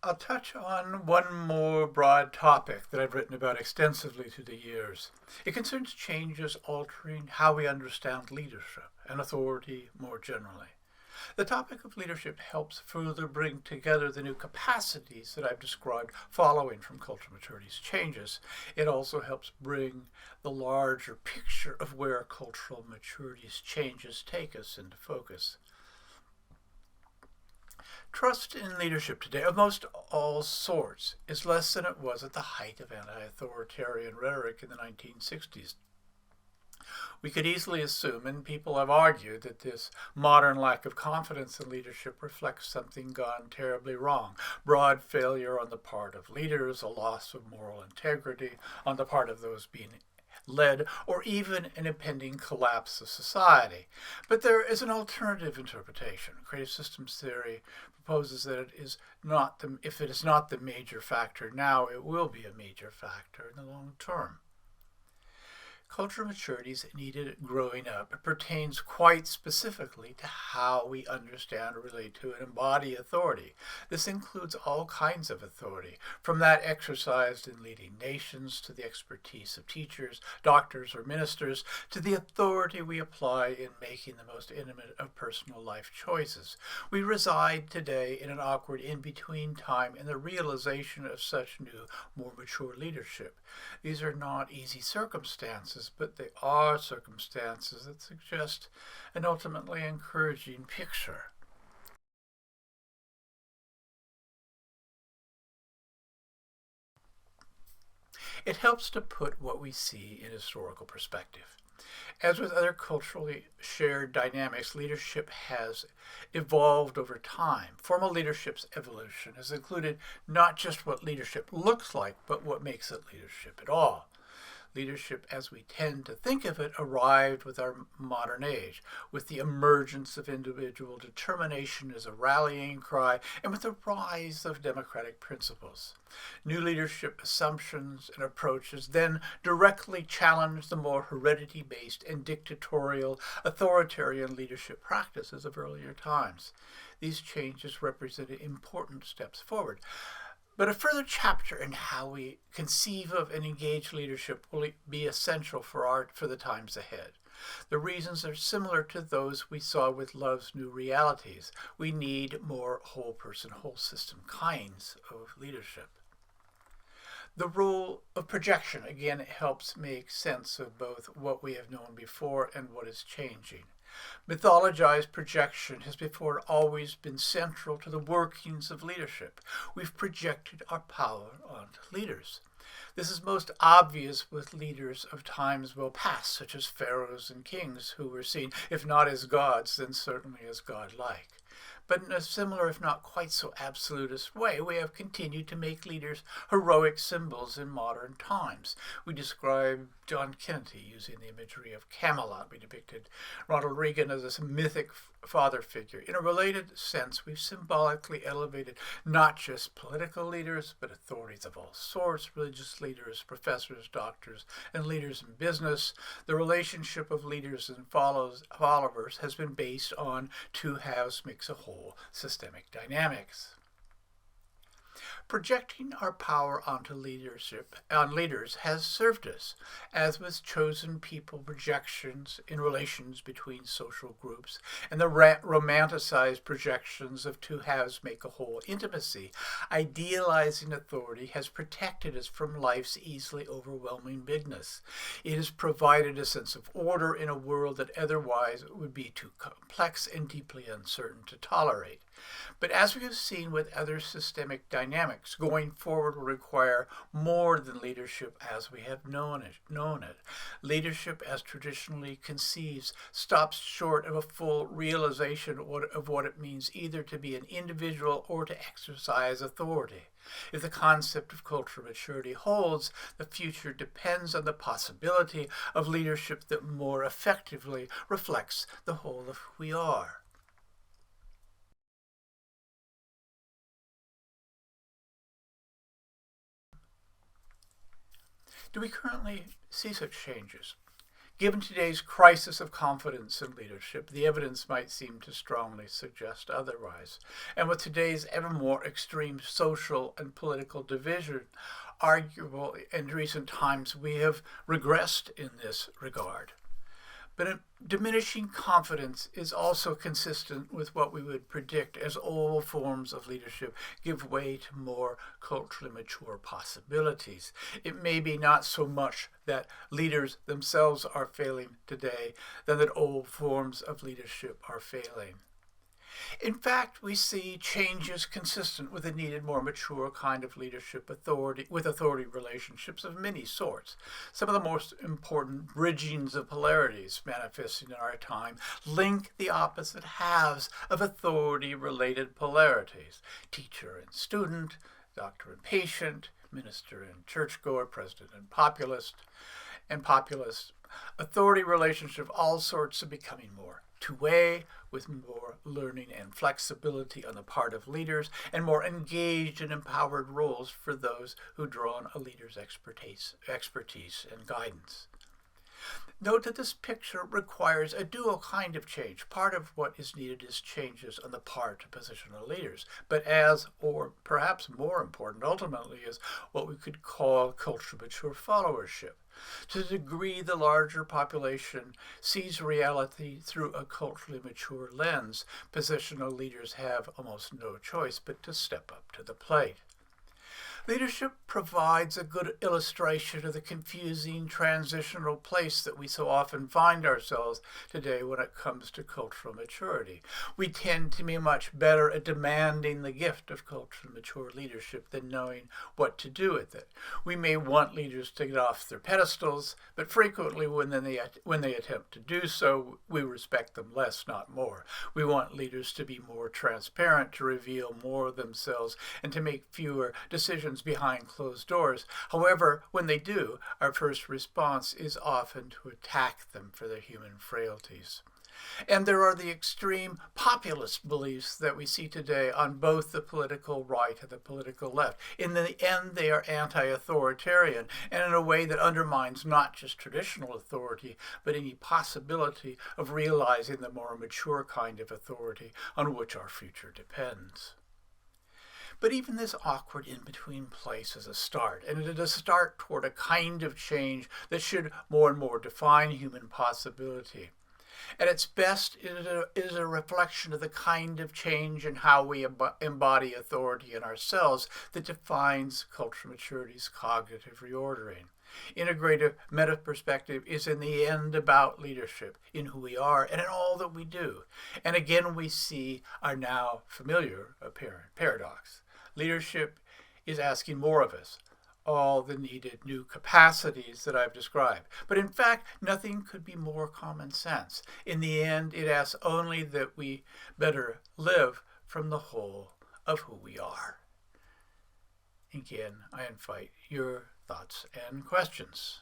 I'll touch on one more broad topic that I've written about extensively through the years. It concerns changes altering how we understand leadership and authority more generally. The topic of leadership helps further bring together the new capacities that I've described following from cultural maturity's changes. It also helps bring the larger picture of where cultural maturity's changes take us into focus. Trust in leadership today, of most all sorts, is less than it was at the height of anti-authoritarian rhetoric in the 1960s. We could easily assume, and people have argued, that this modern lack of confidence in leadership reflects something gone terribly wrong. Broad failure on the part of leaders, a loss of moral integrity on the part of those being led, or even an impending collapse of society. But there is an alternative interpretation. Creative systems theory proposes that if it is not the major factor now, it will be a major factor in the long term. Cultural maturity is needed growing up. It pertains quite specifically to how we understand or relate to and embody authority. This includes all kinds of authority, from that exercised in leading nations to the expertise of teachers, doctors, or ministers, to the authority we apply in making the most intimate of personal life choices. We reside today in an awkward in-between time in the realization of such new, more mature leadership. These are not easy circumstances, but they are circumstances that suggest an ultimately encouraging picture. It helps to put what we see in historical perspective. As with other culturally shared dynamics, leadership has evolved over time. Formal leadership's evolution has included not just what leadership looks like, but what makes it leadership at all. Leadership, as we tend to think of it, arrived with our modern age, with the emergence of individual determination as a rallying cry, and with the rise of democratic principles. New leadership assumptions and approaches then directly challenged the more heredity-based and dictatorial, authoritarian leadership practices of earlier times. These changes represented important steps forward. But a further chapter in how we conceive of and engage leadership will be essential for the times ahead. The reasons are similar to those we saw with Love's New Realities. We need more whole person, whole system kinds of leadership. The role of projection again helps make sense of both what we have known before and what is changing. Mythologized projection has before always been central to the workings of leadership. We've projected our power onto leaders. This is most obvious with leaders of times well past, such as pharaohs and kings, who were seen, if not as gods, then certainly as godlike. But in a similar, if not quite so absolutist way, we have continued to make leaders heroic symbols in modern times. We describe John Kennedy using the imagery of Camelot. We depicted Ronald Reagan as this mythic father figure. In a related sense, we've symbolically elevated not just political leaders, but authorities of all sorts, religious leaders, professors, doctors, and leaders in business. The relationship of leaders and followers has been based on two halves makes a whole systemic dynamics. Projecting our power onto leaders has served us, as with chosen people projections in relations between social groups and the romanticized projections of two halves make a whole intimacy. Idealizing authority has protected us from life's easily overwhelming bigness. It has provided a sense of order in a world that otherwise would be too complex and deeply uncertain to tolerate. But as we have seen with other systemic dynamics, going forward will require more than leadership as we have known it. Leadership, as traditionally conceives, stops short of a full realization of what it means either to be an individual or to exercise authority. If the concept of cultural maturity holds, the future depends on the possibility of leadership that more effectively reflects the whole of who we are. Do we currently see such changes? Given today's crisis of confidence in leadership, the evidence might seem to strongly suggest otherwise. And with today's ever more extreme social and political division, arguable in recent times, we have regressed in this regard. But diminishing confidence is also consistent with what we would predict as all forms of leadership give way to more culturally mature possibilities. It may be not so much that leaders themselves are failing today than that old forms of leadership are failing. In fact, we see changes consistent with a needed, more mature kind of leadership with authority relationships of many sorts. Some of the most important bridgings of polarities manifesting in our time link the opposite halves of authority-related polarities: teacher and student, doctor and patient, minister and churchgoer, president and populist. Authority relationships of all sorts are becoming more two-way, with more learning and flexibility on the part of leaders, and more engaged and empowered roles for those who draw on a leader's expertise and guidance. Note that this picture requires a dual kind of change. Part of what is needed is changes on the part of positional leaders, but as, or perhaps more important ultimately, is what we could call culturally mature followership. To the degree the larger population sees reality through a culturally mature lens, positional leaders have almost no choice but to step up to the plate. Leadership provides a good illustration of the confusing transitional place that we so often find ourselves today when it comes to cultural maturity. We tend to be much better at demanding the gift of culturally mature leadership than knowing what to do with it. We may want leaders to get off their pedestals, but frequently when they attempt to do so, we respect them less, not more. We want leaders to be more transparent, to reveal more of themselves, and to make fewer decisions behind closed doors. However, when they do, our first response is often to attack them for their human frailties. And there are the extreme populist beliefs that we see today on both the political right and the political left. In the end, they are anti-authoritarian, and in a way that undermines not just traditional authority, but any possibility of realizing the more mature kind of authority on which our future depends. But even this awkward in-between place is a start, and it is a start toward a kind of change that should more and more define human possibility. At its best, it is a reflection of the kind of change in how we embody authority in ourselves that defines cultural maturity's cognitive reordering. Integrative meta-perspective is in the end about leadership, in who we are and in all that we do. And again we see our now familiar apparent paradox. Leadership is asking more of us, all the needed new capacities that I've described. But in fact, nothing could be more common sense. In the end, it asks only that we better live from the whole of who we are. Again, I invite your thoughts and questions.